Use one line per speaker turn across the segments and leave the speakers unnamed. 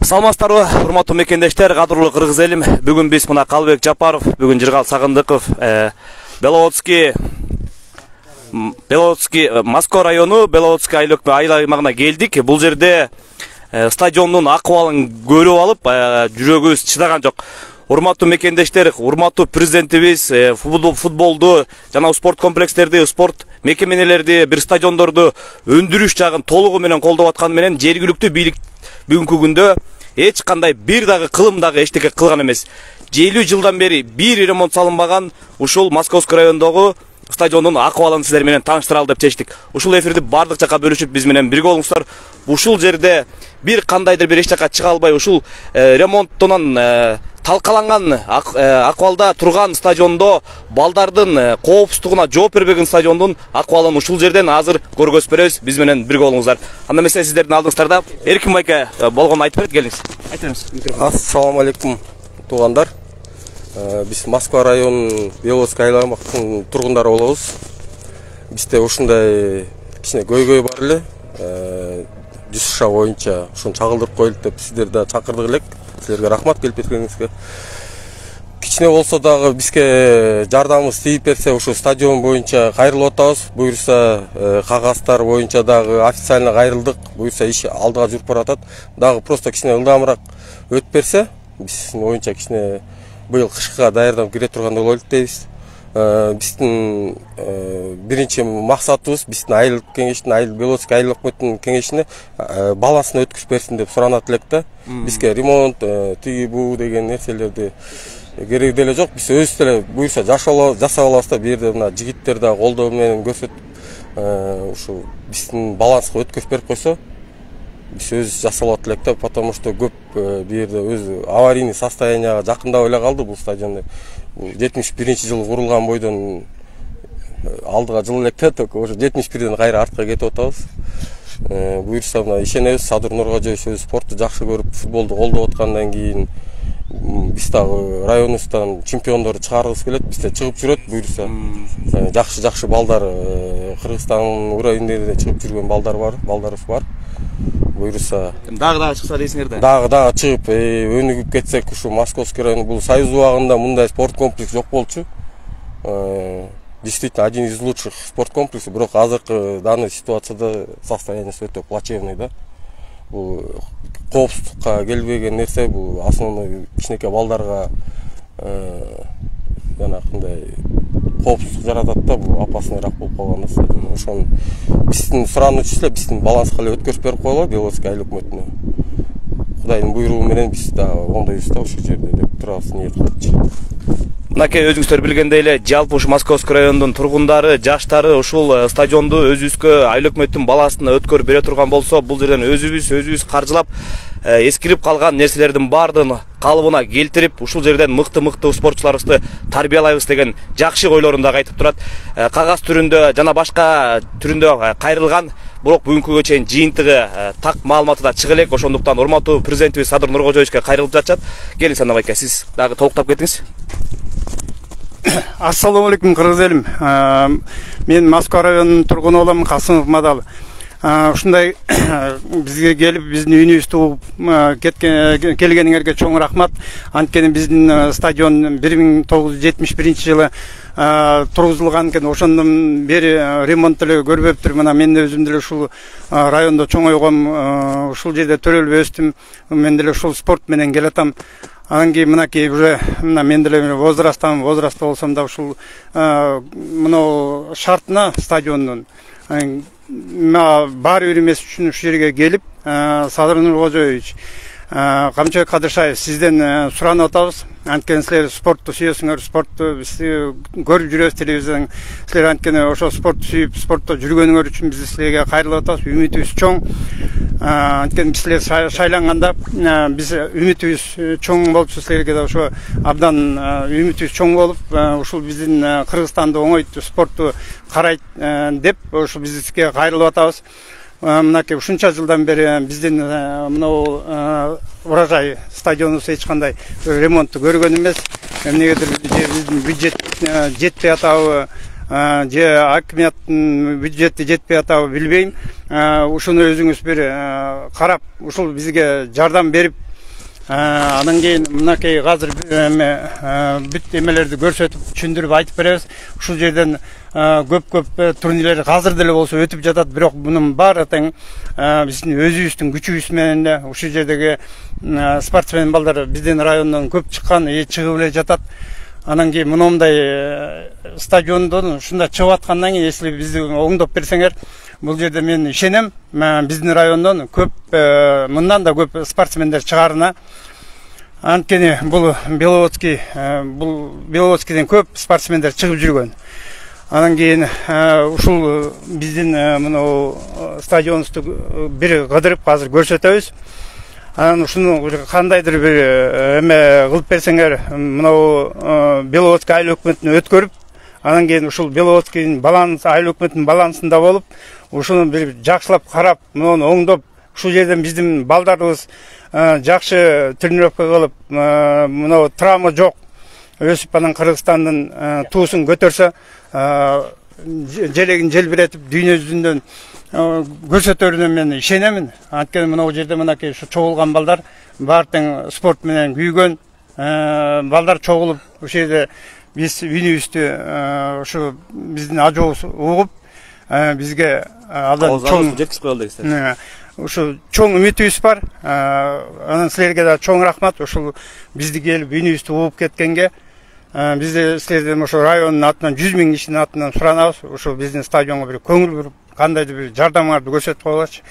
Саламатсыздарбы, урматтуу мекендештер, кадырлуу кыргыз элим. Бүгүн биз мына Калбек Жапаров, бүгүн Жыргал Сагындыков, Беловодский Москва району Беловодский айыл аймагына келдик. Бул жерде стадиондун акыбалын көрүп алып, жүрөгүбүз чыдаган жок. Урматтуу мекендештер, урматтуу президентибиз футболду жана спорт комплекстерди, спорт мекеменелерди, бир стадиондорду өндүрүш жагын толугу менен колдоп атканы менен жергиликтүү бийлик бүгүнкү күндө эч кандай бир дагы кылым дагы эчтеке кылган эмес. 50 жылдан бери бир ремонт салынбаган ушул Московский райондогу стадиондун акыбалын сиздер менен тааныштыралы деп чечтик. Ушул эфирди бардык жакка бөлүшүп биз менен бирге болуңуздар. Ушул жерде бир кандайдыр бир эч жакка чыга албай ушул ремонттон талкаланган акыбалда турган стадиондо балдардын коопсуздугуна жооп бербеген стадиондун акыбалын ушул жерден азыр көргөзүп беребиз. Биз менен бирге болуңуздар. Анда эмесе сиздердин алдыңыздарда Эркин байке болгону айтып берет, келиңиз. Айтыңыз.
Ассаламу алейкум туугандар. Биз Москва районунун Беловодский айыл аймактын тургундары болобуз. Бизде ушундай кичине көйгөй бар эле. 100 шаг боюнча ушуну чагылдырып коелук деп сиздерди да чакырдык элек. Силерге рахмат келип кеткениңизге. Кичине болсо дагы бизге жардамыбыз тийип берсе, ушу стадион боюнча кайрылып атабыз. Буюрса кагаздар боюнча дагы официально кайрылдык. Буюрса иш алдыга жүрүп баратат. Дагы просто кичине ылдамыраак өтүп берсе, биздин боюнча кичине быйыл кышка даярданып кире тургандай болот дейбиз. Биздин биринчи максатыбыз биздин айыл кеңештин, Беловодский айыл өкмөтүнүн кеңешине балансын өткүзүп берсин деп суранат элек да. Бизге ремонт, тиги бу деген нерселерди керек деле жок. Биз өзүбүз деле буюрса жасап алабыз да. Бу жерде мына жигиттер да колдоо менен көрсөтүп ушу биздин баланска өткөзүп берип койсо, биз өзүбүз жасап алат элек да, потому что көп бу жерде өзү аварийный состоянияга жакындап эле калды бул стадион. 71-жылы курулган бойдон алдыга жыл элек да, только уже 71ден кайра артка кетип атабыз. Буюрса мына ишенебиз, Садыр Нуркожоевич өзү спортту жакшы көрүп, футболду колдоп аткандан кийин биз дагы районубуздан чемпиондорду чыгаргыбыз келет, бизде чыгып жүрөт. Буюрса жакшы балдар, Кыргызстандын уровеньде чыгып жүргөн балдарыбыз бар. Буюрса
дагы чыкса дейсиңер да.
Дагы чыгып, өнүгүп кетсек, ушу Московский район бул Союз убагында мындай спорт комплекс жок болчу. Действительно один из лучших спорт комплексов, бирок азыркы данный ситуацияда состояниясы өтө плачевный да. Бул коопсуздукка келбеген нерсе, бул основной кичинекей балдарга жанагындай коопсуздук жаратат да, бул опасныйраак болуп калган да. Ошону биздин суранычыбыз эле биздин баланска эле өткөрүп берип койгула Беловодский айыл өкмөтүнө. Кудайдын буйругу менен биз да оңдойбуз да ушул жерде деп турабыз, ниет кылчу.
Мынакей өзүңүздөр билгендей эле жалпы ушу Московский районунун тургундары, жаштары ушул стадионду өзүбүзгө айыл өкмөттүн баласына өткөрүп бере турган болсо, бул жерден өзүбүз каржылап эскирип калган нерселердин баардыгын калыбына келтирип, ушул жерден мыкты спортчуларыбызды тарбиялайбыз деген жакшы ойлорун да айтып турат. Кагаз түрүндө жана башка түрүндө кайрылган, бирок бүгүнкүгө чейин жыйынтыгы так маалыматы да чыга элек. Ошондуктан урматтуу президентибиз Садыр Нуркожоевичке кайрылып жатат. Келиңиз анда байке, сиз дагы толуктап кетиңиз.
Ассаламу алейкум кыргыз элим. Мен Москва районунун тургуну болом, Касымов Мадал. Ушундай бизге келип, биздин үйүбүздү тугуп келгениңерге чоң рахмат. Анткени биздин стадион 1971-жылы тургузулган экен. Ошондон бери ремонт эле көрбөптүр. Мына мен өзүм деле ушул райондо чоңойгом, ушул жерде төрөлүп өстүм. Мен деле ушул спорт менен келатам. Анан кийин мынакей уже мен деле возрастта болсом да ушул мына шартына стадиондун бар үйрүмес үчүн ушул жерге келип, Садыр Нуркожоевич, Камчыбек Кадыршаев, сизден суранып атабыз. Анткени силер спортту сүйөсүңөр, спортту биз көрүп жүрөбүз телевизордон. Силер анткени ошо спортту сүйүп, спортто жүргөнүңөр үчүн биз силерге кайрылып атабыз. Үмүтүбүз чоң. Анткени биз силер шайланганда биз үмүтүбүз чоң болчу, силерге да ошо абдан үмүтүбүз чоң болуп, ушул биздин Кыргызстанды оңойтуу спортту карайт деп ошо бизге кайрылып атабыз. Мынакей ушунча жылдан бери биздин мынау урожай стадионубуз эч кандай ремонтту көргөн эмес. Эмнегедир биздин бюджет жетпей атабы, же акиметтин бюджети жетпей атабы билбейм. Ушуну өзүңүз бир карап, ушул бизге жардам берип, Анан кийин мынакей азыр бүт эмелерди көрсөтүп түшүндүрүп айтып беребиз. Ушул жерден көп турнирлер азыр деле болсо өтүп жатат, бирок мунун баары тең биздин өзүбүздүн күчүбүз менен эле ушул жердеги спортсмен балдар биздин райондон көп чыккан, чыгып эле жатат. Анан кийин мындай стадиондон ушундай чыгып аткандан кийин, если бизди оңдоп берсеңер, бул жерде мен ишенем, биздин райондон көп, мындан да көп спортсмендер чыгарына. Анткени бул Беловодскийден көп спортсмендер чыгып жүргөн. Анан кийин ушул биздин мына стадионубузду бир кыдырып азыр көрсөтөбүз. Анан ушуну кандайдыр бир эме кылып берсеңер, мына Беловодский айыл өкмөтүнө өткөрүп, анан кийин ушул Беловодскийдин баланс, айыл өкмөтүнүн балансында болуп, ушуну бир жакшылап карап, муну оңдоп, ушул жерден биздин балдарыбыз жакшы тренировка кылып, мына травма жок, өсүп анан Кыргызстандын туусун көтөрсө, желегин желбиретип дүйнө жүзүндөн көрсөтөрүнө мен ишенемин. Анткени мына жерде мынакей ушу чогулган балдар баары тең спорт менен күйгөн балдар чогулуп, ушул жерде биз үнүбүздү ушу биздин ажообуз угуп, бизге алдан чоң жеткизип коелу дегизсиз. Ушу чоң үмүтүбүз бар. Анан силерге да чоң рахмат. Ушул бизди келип үнүбүздү угуп кеткенге. Биз силерден ошо райондун атынан 100 000 кишинин атынан суранабыз. Ушул биздин стадионго бир көңүл буруп, кандайдыр бир жардамыңарды көрсөтүп койгулачы.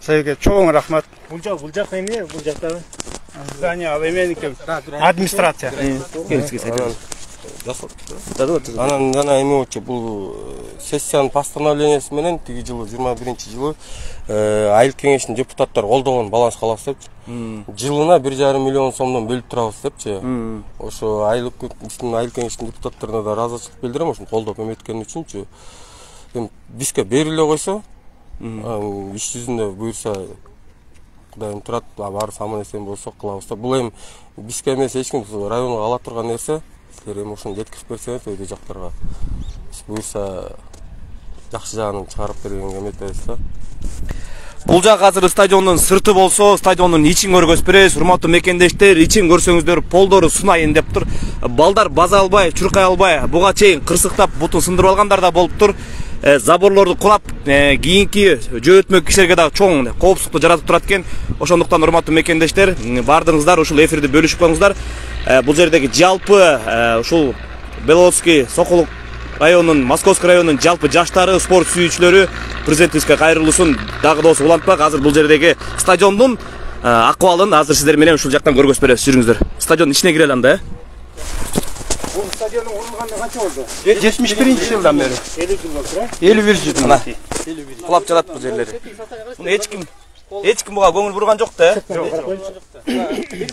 Силерге чоң рахмат.
Бул жак эмне? Бул жактагы
здание ал эменики, администрация.
Анан жана эме болчу, бул сессиянын постановлениясы менен тиги жылы 21-жылы айыл кеңешинин депутаттары колдогон баланс каласы депчи. Жылына 1,5 миллион сомдон бөлүп турабыз депчи. Ошо биздин айыл кеңешинин депутаттарына да ыраазычылык билдирем, ошону колдоп эметкени үчүнчү. Эми бизге бериле койсо, иш жүзүндө буйрса, Кудайым турат, баары аман эсен болсо кылабыз да. Бул эми бизге эмес, эч ким районго ала турган нерсе. Силер эми ошону жеткирип берсеңер, өйдө жактарга буйрса жакшы жагын чыгарып бергенге үмүттөнбүз да.
Бул жак азыр стадиондун сырты болсо, стадиондун ичин көргөзүп беребиз. Урматтуу мекендештер, ичин көрсөңүздөр, полдору сунайын деп тур. Балдар база албай, чуркай албай, буга чейин кырсыктап, бутун сындырып алгандар да болуп тур. Заборлорду курап, кийинки жөөтмөк кишилерге да чоң коопсуздукту жаратып турат экен. Ошондуктан урматтуу мекендештер, бардыңыздар, ушул эфирди бөлүшүп коюңуздар. Бул жердеги жалпы ушул Беловодский Сокулук районунун, Московский районунун жалпы жаштары, спорт сүйүүчүлөрү президентибизге кайрылуусун дагы досу улантпак. Азыр бул жердеги стадиондун акыбалын азыр сиздер менен ушул жактан көргөзүп беребиз. Жүрүңүздөр. Стадиондун ичине кирели анда.
Бул стадиондун курулганына канча болду?
71-жылдан бери.
50 жыл болду,
51 жыл.
Кулап жатат бул жерлери. Муну эч ким буга көңүл бурган жок да.
Bir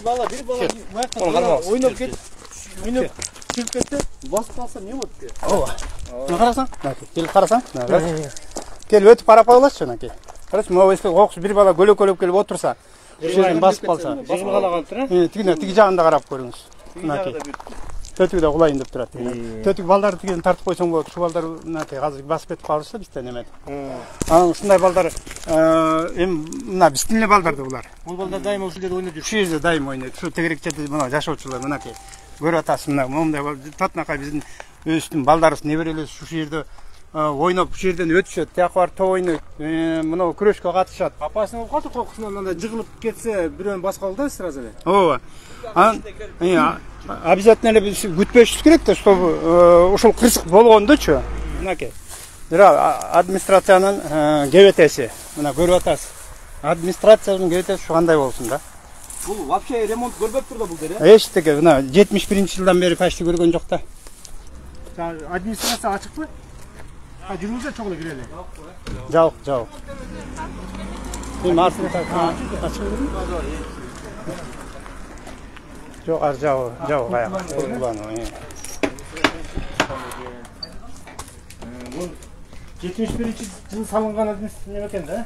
bala oynup ketip çıkıp ketти, basıp kalsa ne болот?
Ооба. Мына карасаң? Келип карасаң? Келип өтүп карап койгулачы анакей. Карачы, могу эске окуш бир бала көлөкөлөп келип отурса, ушуну басып калса.
Жыгып кала калыптыр,
тиги жагында карап көрүңүз. Мынакей. Төтүгү да кулайын деп турат. Төтүк балдарды тигиден тартып койсоң болот. Ушул балдар мынакей азыр басып кетип калышса бизден эме. Анан ушундай балдар эми мына биздин эле балдарды булар.
Бул балдар дайыма ушул жерде ойноп жүр.
Ушул жерде дайыма ойнойт. Ушу тегерекчеде мына жашоочулар мынакей. Көрүп атасыз мына момундай татынакай биздин өзүбүздүн балдарыбыз, неберелерибиз ушул жерде ойноп, ушул жерден өтүшөт, тияка барып топ ойнойт, мына күрөшкө катышат.
Апасын болуп калды, кокусунан анда жыгылып кетсе, бирөөнү басып калды да сразу эле.
Ооба. Анан обязательно эле биз күтпөшүбүз керек да, чтобы ушул кырсык болгондочу. Мынакей. Администрациянын кебетеси. Мына көрүп атасыз. Администрациянын кебетеси ушу кандай болсун да.
Бул вообще ремонт көрбөптүр да бул жер.
Эчтеке мына 71-жылдан бери почти көргөн жок да.
Администрация ачыкпы? Жүрүңүздөр чогуу кирели.
Жок. Эми ачык. Жок, ар жок аяк.
Бул 71-жылы салынган администрация экен да?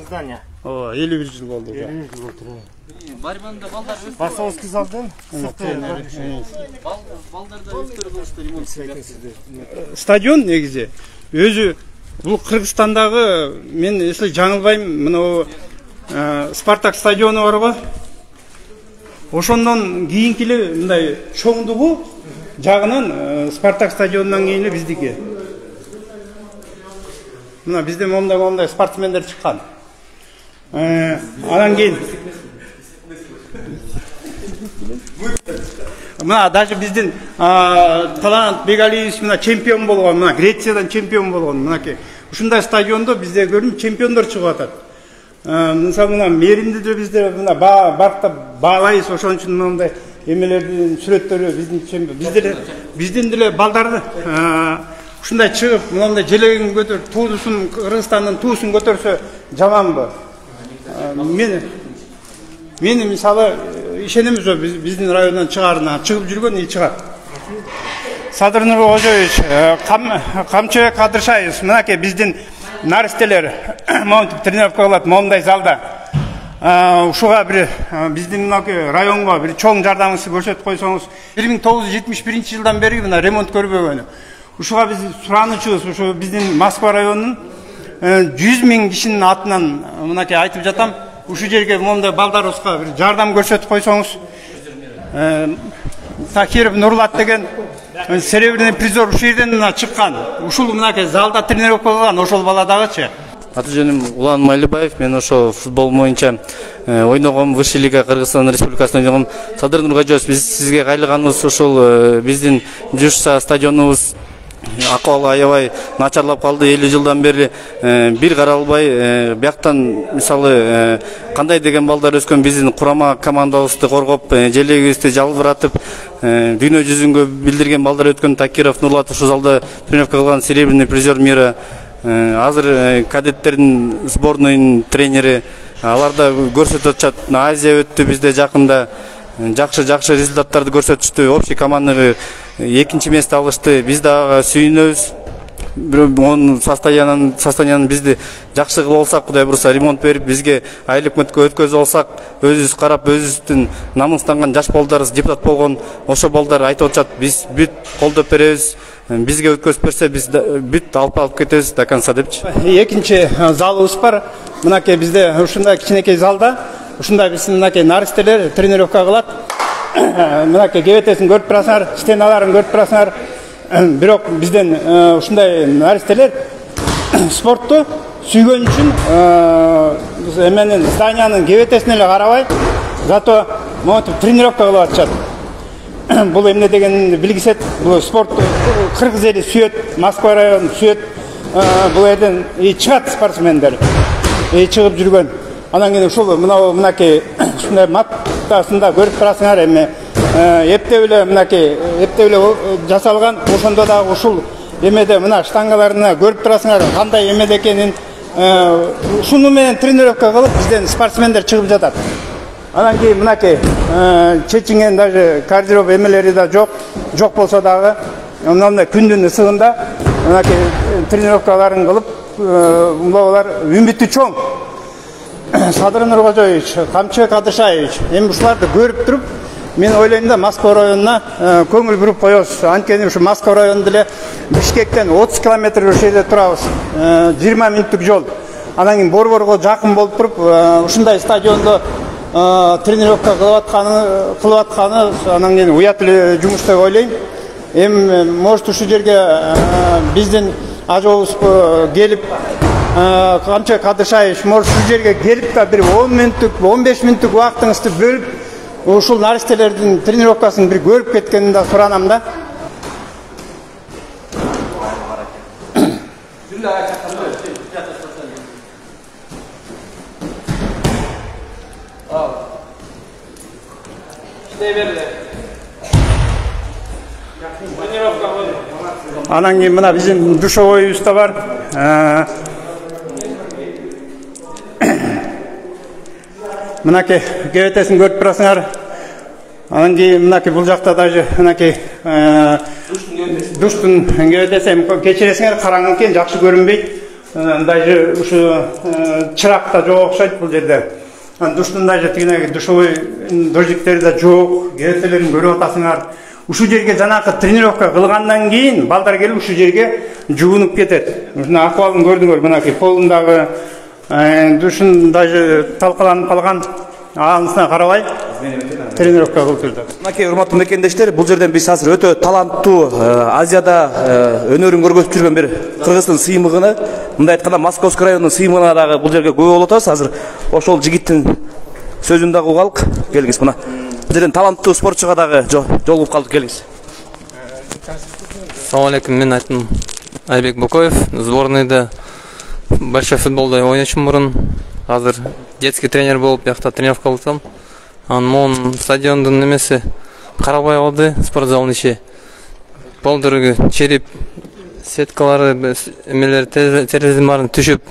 Здание.
Ооба, 51 жыл болду.
51 жыл болду.
Барбанда балдар
Басовский залдан
балдарда өздөрү кылышты ремонт
стадион негизи өзү бул Кыргызстандагы, мен эсли жаңылбайм, мына Спартак стадиону барбы? ошондон кийинки эле мындай чоңдугу жагынан Спартак стадионунан кийин эле биздики. Мына бизде момундай спортсмендер чыккан. Анан кийин мына даже биздин Талант Бегалиевич мына чемпион болгон, мына Грециядан чемпион болгон. Мынакей ушундай стадиондо бизде көрүн чемпиондор чыгып атат. Мисалы мына Меринде де бизде мына баркта баалайбыз, ошон үчүн мындай эмелердин сүрөттөрү биздин деле балдарды ушундай чыгып, мындай желегин көтөрүп, туусун Кыргызстандын туусун көтөрсө жаманбы? Мени мисалы ишенемиз биздин райондан чыгарына, чыгып жүргөн ил чыгат. Садыр Нуркожоевич, Камчыбек Кадыршаев, мынакей биздин наристелер монтип тренировка кылат момундай залда. Ушуга бир биздин мынакей районго бир чоң жардамыңызды көрсөтүп койсоңуз, 1971-жылдан бери мына ремонт көрбөгөнү. Ушуга биз суранычыбыз, ушу биздин Москва районунун 100 000 кишинин атынан мынакей айтып жатам. Ушу жерге момундай балдарыбызга бир жардам көрсөтүп койсоңуз. Такиров Нурлат деген серебряный призер ушу жерден чыккан. Ушул мынакей залда тренировка кылган ошол баладагычы.
Аты жөнүм Улан Майлыбаев, мен ошо футбол боюнча ойногом, Высший лига Кыргызстан Республикасында ойногом. Садыр Нуркожоевич, биз сизге кайрылганыбыз ушул биздин Жушса стадионубуз акыбалы аябай начарлап калды 50 жылдан бери. Бир каралбай бияктан мисалы кандай деген балдар өскөн биздин курама командабызды коргоп, желегибизди жалбыратып, дүйнө жүзүнгө билдирген балдар өткөн. Такиров Нурлат ушул залда тренировка кылган, серебряный призер мира. Азыр кадеттердин сборныйнын тренери, алар да көрсөтүп атышат. Азия өттү бизде жакында. Жакшы результаттарды көрсөтүштү. Общий команданы 2-нчи месте алышты. Биз да сүйүнөбүз. Onun состояниянын бизди жакшы кылып алсак, Кудай бурса ремонт берип, бизге айлык өткөзүп алсак, өзүбүз карап, өзүбүздүн намыстанган жаш балдарыбыз депутат болгон, ошо балдар айтып атышат, биз бүт колдоп беребиз, бизге өткөзүп берсе, биз бүт алып кетебиз до конца депчи. Экинчи
залыбыз бар. Мынакей бизде ушундай кичинекей залда, ушундай биздин мынакей наристелер тренировка кылат. Мынакей кебетесин көрүп турасыңар, стеналарын көрүп турасыңар. Бирок бизден ушундай наристелер спортту сүйгөн үчүн эменин зданиянын кебетесине эле карабай, зато монтип тренировка кылып атышат. Бул эмне дегенди билгисет, бул спортту кыргыз эли сүйөт, Москва районун сүйөт. Бул жерден чыгат спортсмендер, чыгып жүргөн. Анан кийин ушул мынакей ушундай маттасында көрүп турасыңар, эми эптеп эле мынакей жасалган. Ошондо дагы ушул эмеде мына штангаларына көрүп турасыңар кандай эмеде экенин. Ушуну менен тренировка кылып бизден спортсмендер чыгып жатат. Анан кийин мынакей чечинген даже кардио эмелери да жок болсо дагы мындай күндүн ысыгында мынакей тренировкаларын кылып, булар үмүтү чоң. Садыр Нуркожоевич, Камчыбек Кадыршаевич, эми ушуларды көрүп туруп, мен ойлойм да Москва районуна көңүл буруп коебуз. Анткени ушу Москва районунда эле Бишкектен 30 километр жерде турабыз. 20 мүнөттүк жол. Анан кийин Борборго жакын болуп туруп, ушундай стадиондо тренировка кылып атканы анан кийин уят эле жумуш деп ойлойм. Эми может ушу жерге биздин ажообуз келип, Камчыбек Кадыршаевич может ушу жерге келип да бир 10 мүнөттүк, 15 мүнөттүк убактыңызды бөлүп, ушул наристелердин тренировкасын бир көрүп кеткенин да суранам да. Анан кийин мына биздин душевойубуз да бар. Мынакей кебетесин көрүп турасыңар. Анан кийин мынакей бул жакта даже мынакей душтун кебетеси, кечиресиңер, караңгы экен, жакшы көрүнбөйт. Даже ушу чырак да жок окшойт бул жерде. Душтун даже тигине душевой дождиктери да жок, кебетелерин көрүп атасыңар. Ушу жерге жанакы тренировка кылгандан кийин балдар келип ушу жерге жуунуп кетет. Ушуна акыбалын көрдүңөр, мынакей полундагы душун даже талкаланып калган, анысына карабай тренировка кылып жүрдүк.
Мынакей урматтуу мекендештер, бул жерден биз азыр өтө таланттуу Азияда өнөрүн көргөзүп жүргөн бир кыргыздын сыймыгына, мындай айтканда Московский районунун сыймыгына дагы бул жерге күбө болуп атабыз. Азыр ошол жигиттин сөзүн дагы угалык. Келиңиз мына. Бул жерден таланттуу спортчуга дагы жолугуп калдык, келиңиз.
Assalamu alaikum, мен атым Айбек Букоев. Сборныйда большой футболда ойночумун мурун. Азыр детский тренер болуп, бияқта тренировка кылсам. Анын стадиондун немеси карабай калды, спортзалдын ичи. Болдургу чирип, сеткалары, эмелер терезенин баарын түшүп,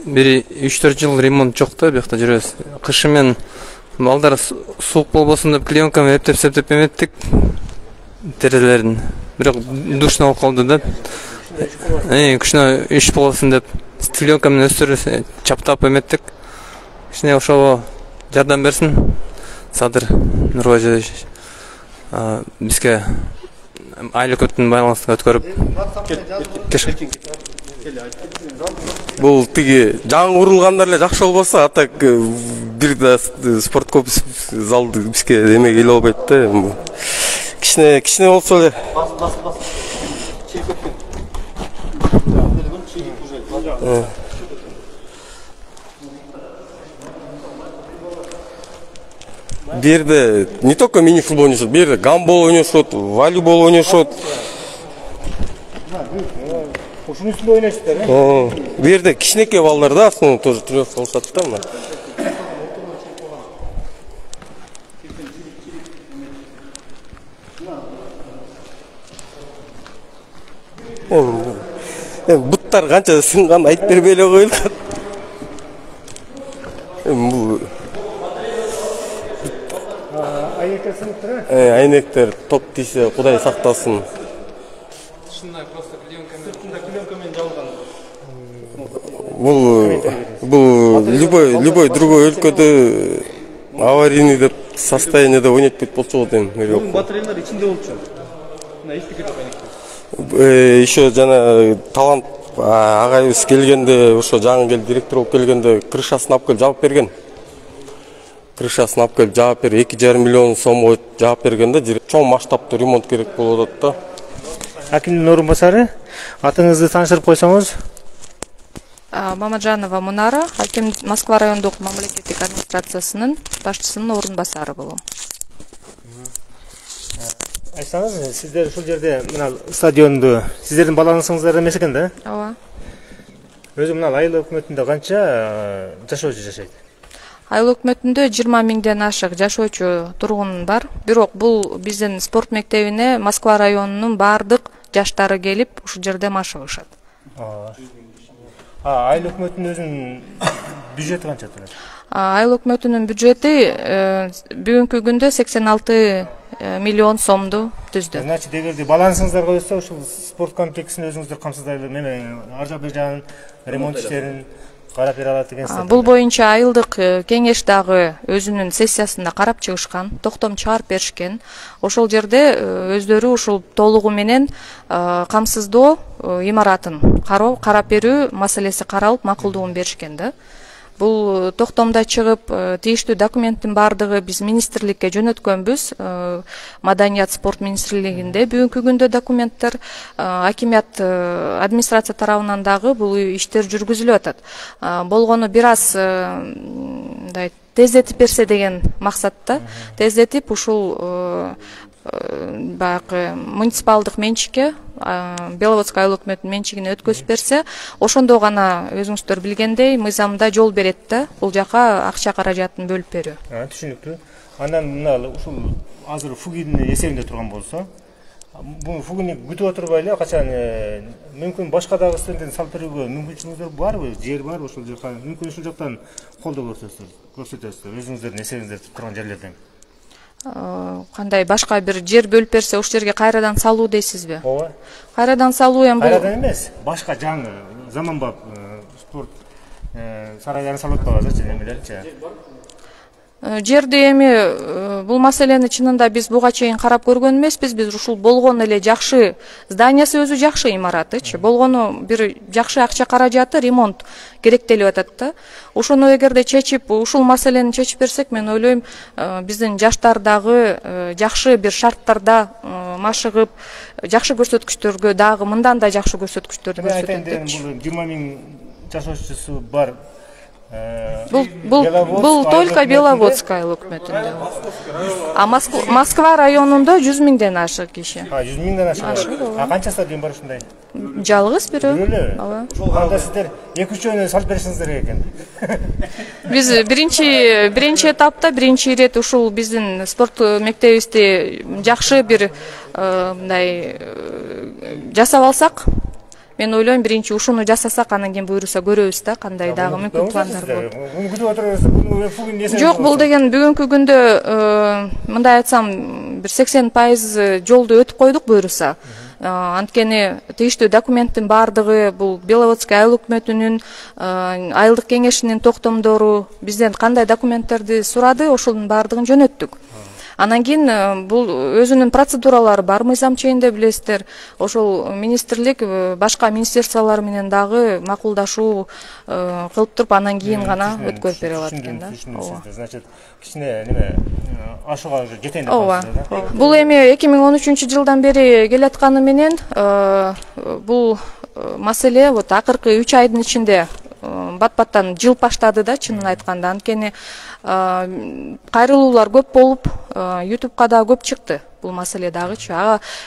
бири 3-4 жыл ремонт жок да, бияқта жүрөбүз. Кышы менен балдар суук болбосун деп клеенкамен эптеп эметтик терезелерин. Бирок душно болуп калды да. Күчүнө иш болсун деп клеенка менен өстүрүп чаптап эметтик. Кичине ошого жардам берсин Садыр Нурбайжанович. Бизге айлык өтүн байланысын өткөрүп.
Бул тиги жаңы курулгандар эле жакшы болбосо, а так бир да спорт комплекс залды бизге эме келе албайт да. Кичине болсо эле. Бирде не только мини-футбол ойношот, бирде гандбол ойношот, волейбол ойношот.
Ушунун үстүндө ойнойсуздар,
Бирде кичинекей балдар да, астына тоже тренировка кылышат да мына. Буттар канча сынган айтып бербей эле коюлат. Бул
айнектер сынып тур.
айнектер топ тийсе Кудай сактасын. Бул любой другой өлкөдө аварийный деп состояниеде ойнотпойт болчу го дейм.
Бул батареялар ичинде болчу. Мына эч пикир айнектер.
Еще жана талант агайыбыз келгенде, ошо жаңы директор болуп келгенде крышасын алып келип жаап берген. Крышасын алып келип жаап берип 2,5 миллион сом жаап бергенде чоң масштабтуу ремонт керек болуп атат да.
Акимдин орун басары, атыңызды тааныштырып койсоңуз.
Мамаджанова Мунара, аким Москва райондук мамлекеттик администрациясынын башчысынын орун басары болом.
Айтсаңыз, сиздер ушул жерде мына стадионду сиздердин баланысыңыздар эмес экен да?
Ооба.
Өзү мына айыл өкмөтүндө канча жашоочу жашайт?
Айыл өкмөтүндө 20 миңден ашык жашоочу тургун бар. Бирок бул биздин спорт мектебине Москва районунун бардык жаштары келип, ушул жерде машыгышат.
Айыл өкмөтүнүн өзүнүн бюджети канча турат?
Айыл өкмөтүнүн бюджети бүгүнкү күндө 86 миллион сомду түздү.
Значит, эгерде балансыңыздар койсо, ушул спорт комплексин өзүңүздөр камсыздай эле, ар жак бер жагын ремонт иштерин карап бере алат экенсиздер.
Бул боюнча айылдык кеңеш дагы өзүнүн сессиясында карап чыгышкан, токтом чыгарып беришкен. Ошол жерде өздөрү ушул толугу менен камсыздоо имаратын карап берүү маселеси каралып, макулдугун беришкен да. Бул токтомдо чыгып, тийиштүү документтин бардыгы биз министрликке жөнөткөнбүз. Маданият спорт министрлигинде бүгүнкү күндө документтер, акимият администрация тарабынан дагы бул иштер жүргүзүлүп атат. Болгону бир аз тездетип берсе деген максатта, тездетип ушул баягы муниципалдык менчикке, Беловодск айыл өкмөтүнүн менчигине өткөзүп берсе, ошондо гана өзүңүздөр билгендей мыйзамда жол берет да, бул жака акча каражатын бөлүп берүү.
Түшүнүктүү. Андан мына ушул азыр фугидин эсебинде турган болсо, бул фугини күтүп отурбай эле качан мүмкүн башка дагы стенден салып берүүгө мүмкүнчүлүгүңүздөр барбы? Жер бар ошол жака, мүмкүн ушул жактан колдоо көрсөтөсүздөр, өзүңүздөрдүн эсебиңиздер турган жерлерден.
Кандай башка бир жер бөлүп берсе, ошол жерге кайрадан салуу дейсизби?
Ооба.
Кайрадан салуу эми бул
Кайрадан эмес, башка жаңы заманбап спорт сарайларын салып атпайбызбы, эмелерчи?
Жерди эми бул маселени чынында биз буга чейин карап көргөн эмеспиз. Биз ушул болгон эле жакшы зданиясы өзү жакшы имаратычы. Болгону бир жакшы акча каражаты ремонт керектелип атат да. Ошону эгерде чечип, ушул маселени чечип берсек, мен ойлойм, биздин жаштар дагы жакшы бир шарттарда машыгып, жакшы көрсөткүчтөргө дагы мындан да жакшы көрсөткүчтөрдү көрсөтөт депчи.
Бул 20 миң жашоочусу бар.
Бул только Беловодская өкмөтүндө. А Москва районунда 100 миңден ашык киши.
100 миңден ашык. Канча стадион бар ушундай?
Жалгыз бирөө.
Ооба. Анда сиздер 2-3-өөнү салып беришиңиздер экен.
Биз биринчи этапта биринчи ирет ушул биздин спорт мектебибизди жакшы бир мындай жасап алсак, мен ойлойм, биринчи ушуну жасасак, анан кийин буюрса көрөбүз да, кандай дагы мүмкүн пландар болот.
Муну күтүп отурабыз.
Жок, бул деген бүгүнкү күндө мындай айтсам, бир 80% жолду өтүп койдук буюрса. Анткени тийиштүү документтин баардыгы бул Беловодская айыл өкмөтүнүн айылдык кеңешинин токтомдору, бизден кандай документтерди сурады, ошонун баардыгын жөнөттүк. Анан кийин бул өзүнүн процедуралары бар, мыйзам чейинде билесиздер. Ошол министрлик башка министерстволор менен дагы макулдашуу кылып туруп, анан кийин гана өткөрүп бере алат экен да.
Значит, кичине неме ашуга уже жетейин деп
атасыздар да. Бул эми 2013-жылдан бери келатканы менен бул маселе вот акыркы 3 айдын ичинде бат-баттан жылып баштады да, чынын айтканда. Анткени кайрылуулар көп болуп, YouTube'ка да көп чыкты бул маселе дагычы.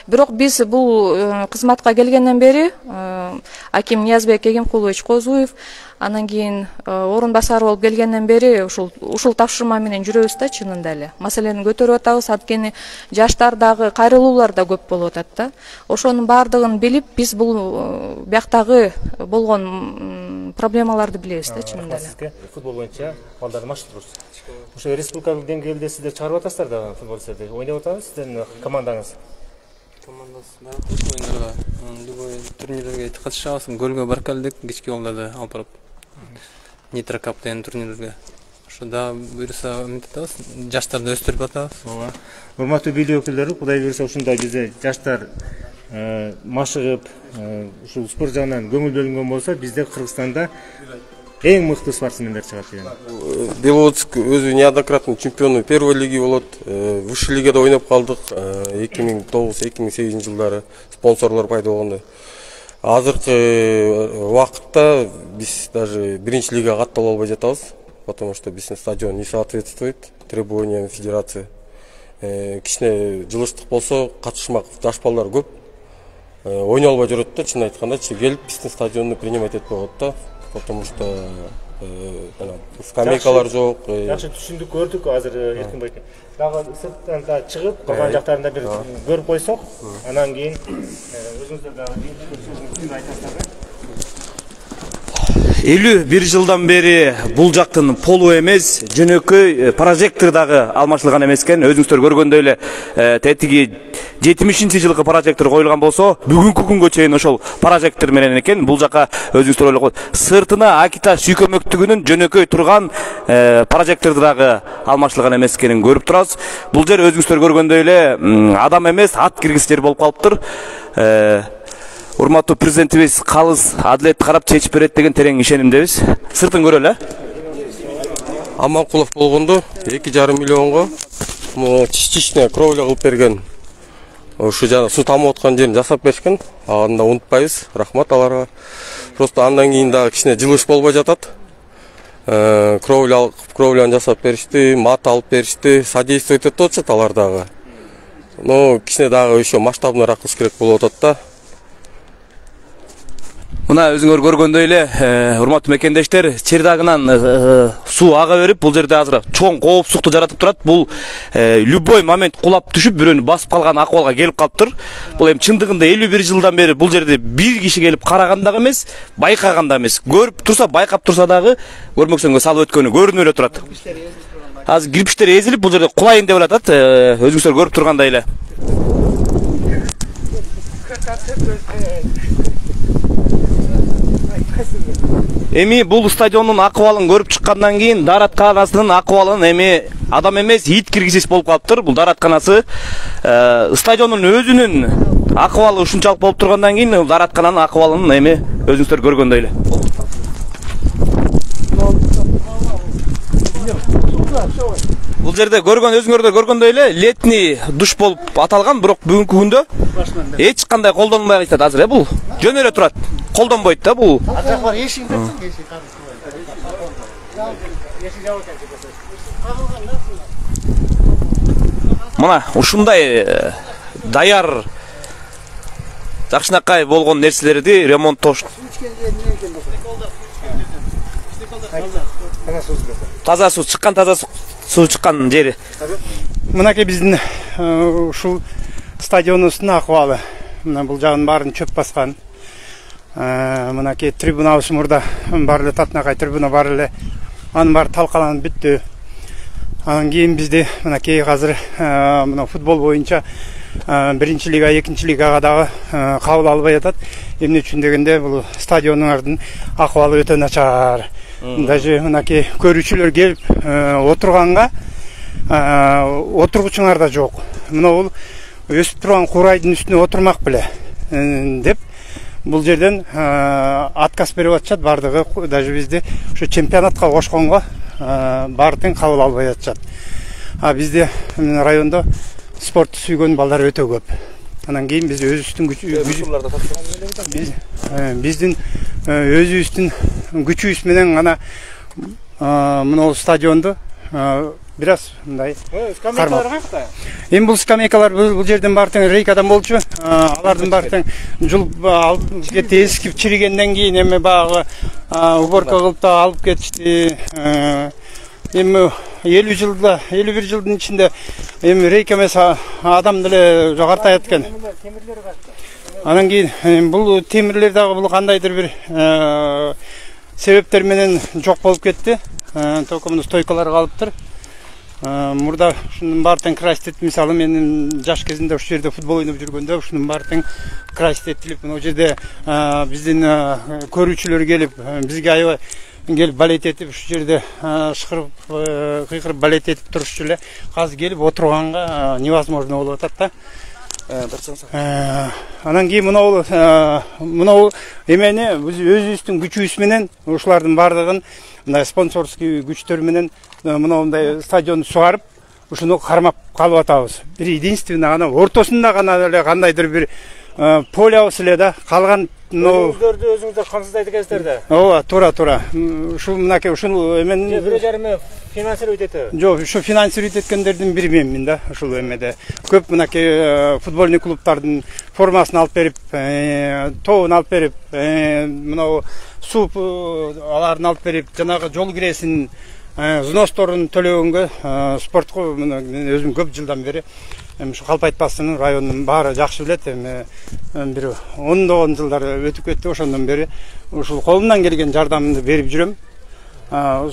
Бирок биз бул кызматка келгенден бери аким Ниязбек Эгемкулович Козуев, анан кийин орун басары болуп келгенден бери ушул тапшырма менен жүрөбүз да, чынында эле. Маселени көтөрүп атабыз, анткени жаштар дагы кайрылуулар да көп болуп атат да. Ошонун баардыгын билип, биз бул бияктагы болгон проблемаларды билебиз да, чынында эле.
Футбол боюнча балдарды машыктырабыз. Ошо республикалык деңгээлде сиздер чыгарып атасыздар да футболчуларды. Ойноп атабыз сиздердин командаңыз.
Oyunlarga, любой турнирлерге катышабыз. Голго барып кечки балдарды алып барып. Nitro Cup деген турнирлерге. Ошода буюрса үмүт этебиз, жаштарды өстүрүп атабыз.
Ооба. Урматтуу бийлик өкүлдөрү, Кудай буюрса ушундай бизде жаштар машыгып, ушул спорт жагынан көңүл бөлүнгөн болсо, бизде Кыргызстанда эң мыкты спортсмендер чыгат деген.
Беловодск өзү неоднократный чемпиону первой лиги болот. Высший лигада ойноп калдык 2009-2008 жылдары спонсорлор пайда болгондо. Азыркы убакытта биз даже биринчи лигага каттала албай жатабыз, потому что биздин стадион не соответствует требованиям федерации. Кичине жылыштык болсо, катышмак жаш балдар көп. Ойной албай жүрөт да, чын айтканда, келип биздин стадионду принимать этпей коет да. Потому что скамейкалар жок.
Жакшы түшүндүк, көрдүк, азыр эркин байке. Дагы сырттан да чыгып, калган жактарында бир көрүп койсок, анан кийин өзүңүздөр дагы айтасыздар.
51 жылдан бери бул жактын полу эмес, жөнөкөй прожектор дагы алмашылган эмес экен. Өзүңүздөр көргөндөй эле тетиги 70-жылкы прожектор коюлган болсо, бүгүнкү күнгө чейин ошол прожектор менен экен. Бул жака өзүңүздөр ойлогон сыртына Акита сүйкөмөктүгүнүн жөнөкөй турган прожекторду дагы алмашылган эмес экенин көрүп турабыз. Бул жер өзүңүздөр көргөндөй эле адам эмес, ат киргиз жер болуп калыптыр. Урматтуу президентибиз калыс адилетти карап чечип берет деген терең ишенимдебиз. Сыртын көрөлү.
Аманкулов болгондо 2,5 миллионго частичная кровля кылып берген. Ушу жана суу тамып аткан жерин жасап беришкен. Аны да унутпайбыз. Рахмат аларга. Просто андан кийин дагы кичине жылыш болбой жатат. Кровляны жасап беришти, мат алып беришти, содействовать этип атышат алар дагы. Но кичине дагы еще масштабныйраак кылыш керек болуп атат да.
Мына өзүңөр көргөндөй эле, урматтуу мекендештер, чырдагынан суу ага берип, бул жерде азыр чоң коопсуздукту жаратып турат. Бул любой момент кулап түшүп, бирөөнү басып калган акыбалга келип калыптыр. Бул эми чындыгында 51 жылдан бери бул жерде бир киши келип караган дагы эмес, байкаган да эмес. Көрүп турса, байкап турса дагы көрмөксөнгө салып өткөнү көрүнүп эле турат. Азыр кирпиштер эзилип, бул жерде кулайын деп атат, өзүңүздөр көрүп тургандай эле. Эми бул стадиондун акыбалын көрүп чыккандан кийин дааратканасынын акыбалын эми адам эмес ит киргизиш болуп калыптыр. Бул дааратканасы стадиондун өзүнүн акыбалы ушунчалык болуп тургандан кийин даараткананын акыбалын эми өзүңүздөр көргөндөй эле. Бул жерде өзүңөрдөр көргөндөй эле летний душ болуп аталган, бирок бүгүнкү күндө эч кандай колдонбой калат азыр. Бул жөн эле турат. Колдонбойт да бул. Мына ушундай даяр жакшынакай болгон нерселерди ремонттош. Таза суу чыккан жери.
Мынакей биздин ушул стадионубуздун акыбалы. Мына бул жагын баарын чөп баскан. Мынакей трибунабыз мурда бар эле татынакай трибуна бар эле. Анын баары талкаланып бүттү. Анан кийин бизди мынакей азыр мына футбол боюнча биринчи лига, экинчи лигага дагы кабыл албай атат. Эмне үчүн дегенде бул стадиондун акыбалы өтө начар. Даже мынакей көрүүчүлөр келип отурганга отургучуңар да жок. Мына бул өсүп турган курайдын үстүнө отурмак беле деп бул жерден отказ берип атышат бардыгы. Даже бизди ушу чемпионатка кошконго баардыгын кабыл албай атышат. А бизде райондо спортту сүйгөн балдар өтө көп. Анан кийин биз өзүбүздүн биздин өзүбүздүн күчүбүз менен гана мына стадионду бир аз мындай
скамейкалар каякта?
Эми бул скамейкалар бул жерден баары тең рейкадан болчу. Алардын баары тең жулуп алып кетти, эскип чиригенден кийин эми багы уборка кылып да алып кетишти. Эми 51 жылдын ичинде эми рейка эмес адам деле жогартайт экен. Анан кийин бул темирлер дагы бул кандайдыр бир себептер менен жок болуп кетти. Только мына стойкалар калыптыр. Мурда ушунун баары тең красить, мисалы менин жаш кезимде ушу жерде футбол ойноп жүргөндө ушунун баары тең красить этилип, мына жерде биздин көрүүчүлөр келип, бизге аябай келип балет этип, ушу жерде шыкырып, кыйкырып балет этип турушчу эле. Азыр келип отурганга невозможно болуп атат да. Анан кийин мына бул эмени биз өзүбүздүн күчүбүз менен ушулардын баардыгын мындай спонсорский күчтөр менен мындай стадионду сугарып, ушуну кармап калып атабыз. Бир единственный гана ортосунда гана эле кандайдыр бир полябыз эле да, калган
Өзүңүздөрдү өзүңүздөр камсыздайт экенсиздер да.
Ооба, туура. Ушул мынакей ушул эмен
бир жарымы финансировать этеби?
Жок, ушу финансировать эткендердин бири менмин да, ушул эмеде. Көп мынакей футбольный клубтардын формасын алып берип, тобун алып берип, мына суп аларын алып берип, жанагы жол киресин взносторун төлөгөнгө спортко мен өзүм көп жылдан бери ушу Калпайт басынын районунун баары жакшы билет. Бир 10 жылдар өтүп кетти, ошондон бери ушул колумдан келген жардамымды берип жүрөм.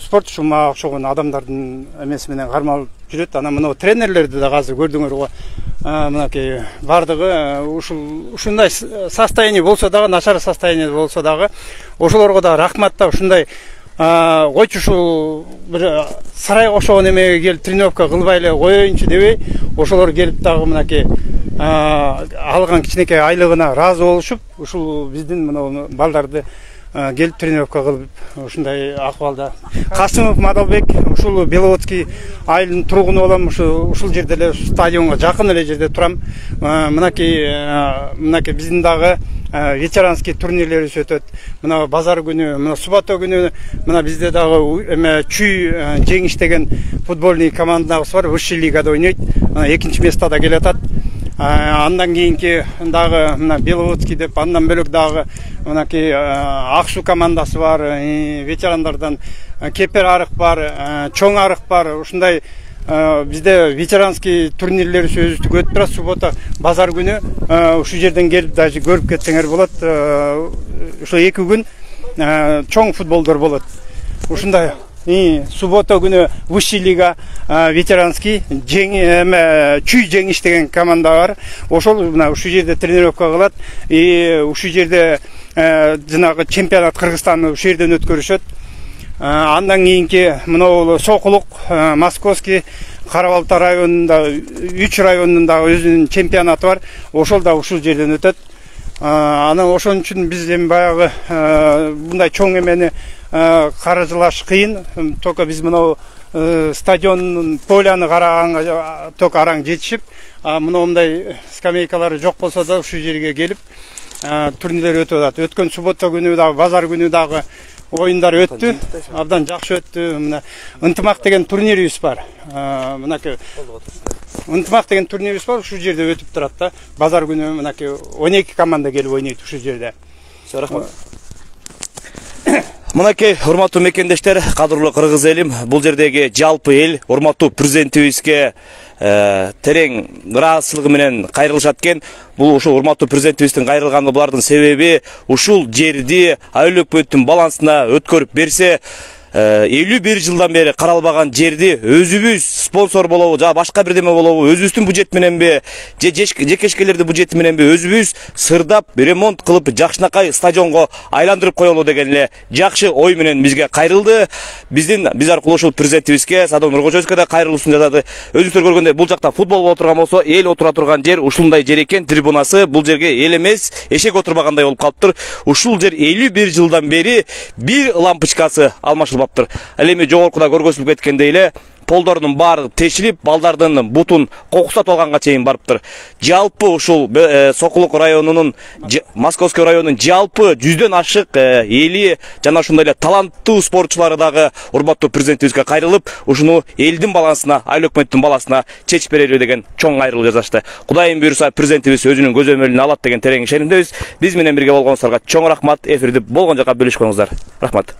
Спорт ушу мага окшогон адамдардын эмеси менен кармалып жүрөт. Анан мына тренерлерди да азыр көрдүңөр го. Мынакей бардыгы ушундай состояние болсо дагы, начар состояние болсо дагы ошолорго да рахмат да. Ушундай койчу ушул бир сарайга окшогон эмеге келип тренировка кылбай эле коеюнчу дебей, ошолор келип дагы мынакей алган кичинекей айлыгына ыраазы болушуп, ушул биздин мына балдарды келип тренировка кылып ушундай акыбалда. Касымов Мадалбек, ушул Беловодский айылынын тургуну болом. Ушул жерде эле стадионго жакын эле жерде турам. Мынакей биздин дагы ветеранский турнирлерибиз өтөт. Мына базар күнү, мына суббота күнү мына бизде дагы Чүй Жеңиш деген футбольный командабыз бар. Высший лигада ойнойт. Экинчи местада келатат. Андан кийинки дагы мына Беловодский деп, андан бөлөк дагы мынакей Аксу командасы бар. Ветерандардан Кепер арык бар, Чоң арык бар. Ушундай бизде ветеранский турнирлер сөзүздүк өтүп турат. Суббота базар күнү ушу жерден келип даже көрүп кетсеңер болот. Ошо 2 күн чоң футболдор болот. Ушундай суббота күнү Высший лига ветеранский Чүй Жеңиш деген команда бар. Ошол мына ушу жерде тренировка кылат. Ушу жерде жанагы чемпионат Кыргызстанды ушул жерден өткөрүшөт. Андан кийинки мына Сокулук, Московский, Кара-Балта районунда 3 районунда өзүнүн чемпионаты бар. Ошол да ушул жерден өтөт. Анан ошон үчүн биз эми баягы мындай чоң эмени каражылаш кыйын. Только биз мына стадиондун поляны караганга только араң жетишип, мындай скамейкалары жок болсо да ушул жерге келип турнирлер өтүп атат. Өткөн суббота күнү дагы, базар күнү дагы оюндар өттү. Абдан жакшы өттү. Мына ынтымак деген турнирибиз бар. Мынакей ынтымак деген турнирибиз бар. Ушул жерде өтүп турат да. Базар күнү мынакей 12 команда келип ойнойт ушул жерде.
Рахмат. Мынакей урматтуу мекендештер, кадырлуу кыргыз элим, бул жердеги жалпы эл урматтуу президентибизге терең ыраазычылыгы менен кайрылышат экен. Бул ушул урматтуу президентибиздин кайрылганы булардын себеби ушул жерди айыл өкмөттүн балансына өткөрүп берсе, 51 жылдан бери каралбаган жерди өзүбүз спонсор болобу, жана башка бирдеме болобу, өзүбүздүн бюджет мененби, же жекешкелердин бюджети мененби өзүбүз сырдап, ремонт кылып, жакшынакай стадионго айландырып коелу деген эле жакшы ой менен бизге кайрылды. Биз аркылуу ушул президентибизге, Садыр Нуркожоевке да кайрылуусун жасады. Өзүңүздөр көргөндөй, бул жакта футбол боло турган болсо, эл отура турган жер ушундай жер экен. Трибунасы бул жерге эл эмес, эшек отурбагандай болуп калыптыр. Ушул жер 51 жылдан бери бир лампочкасы алмашылбаптыр. Ал эми жогоркуда көргөзүлүп кеткендей эле полдордун баары тешилип, балдардын бутун кокустап алганга чейин барыптыр. Жалпы ушул Сокулук районунун, Московский районунун жалпы 100дөн ашык эли жана ушундай эле таланттуу спортчулары дагы урматтуу президентибизге кайрылып, ушуну элдин балансына, айыл өкмөттүн баласына чечип берели деген чоң кайрылуу жасашты. Кудайым буйруса президентибиз өзүнүн көзөмөлүнө алат деген терең ишенимдебиз. Биз менен бирге болгонуңуздарга чоң рахмат. Эфирди болгон жака бөлүшкөнүңүздар. Рахмат.